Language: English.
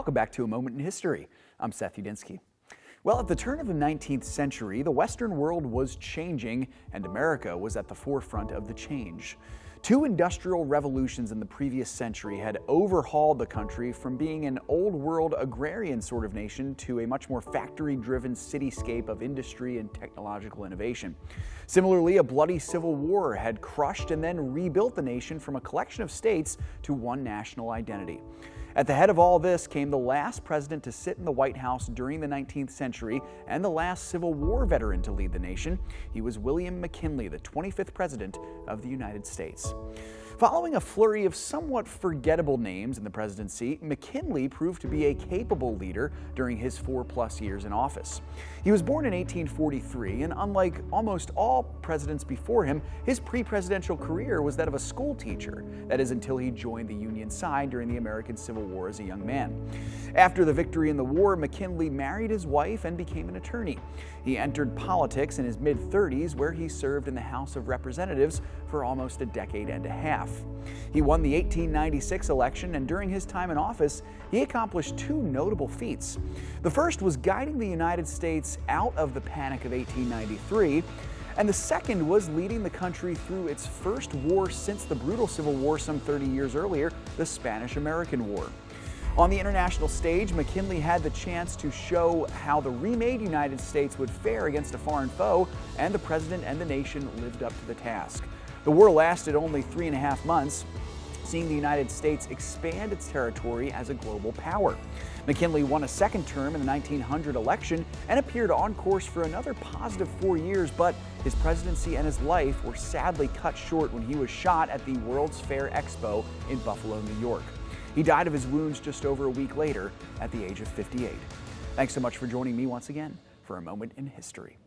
Welcome back to A Moment in History. I'm Seth Udinsky. Well, at the turn of the 19th century, the Western world was changing, and America was at the forefront of the change. Two industrial revolutions in the previous century had overhauled the country from being an old-world agrarian sort of nation to a much more factory-driven cityscape of industry and technological innovation. Similarly, a bloody civil war had crushed and then rebuilt the nation from a collection of states to one national identity. At the head of all this came the last president to sit in the White House during the 19th century and the last Civil War veteran to lead the nation. He was William McKinley, the 25th president of the United States. Following a flurry of somewhat forgettable names in the presidency, McKinley proved to be a capable leader during his 4+ years in office. He was born in 1843, and unlike almost all presidents before him, his pre-presidential career was that of a school teacher. That is, until he joined the Union side during the American Civil War as a young man. After the victory in the war, McKinley married his wife and became an attorney. He entered politics in his mid-30s, where he served in the House of Representatives for almost a decade and a half. He won the 1896 election, and during his time in office, he accomplished two notable feats. The first was guiding the United States out of the Panic of 1893, and the second was leading the country through its first war since the brutal Civil War some 30 years earlier, the Spanish-American War. On the international stage, McKinley had the chance to show how the remade United States would fare against a foreign foe, and the president and the nation lived up to the task. The war lasted only 3.5 months, seeing the United States expand its territory as a global power. McKinley won a second term in the 1900 election and appeared on course for another positive 4 years, but his presidency and his life were sadly cut short when he was shot at the World's Fair Expo in Buffalo, New York. He died of his wounds just over a week later at the age of 58. Thanks so much for joining me once again for A Moment in History.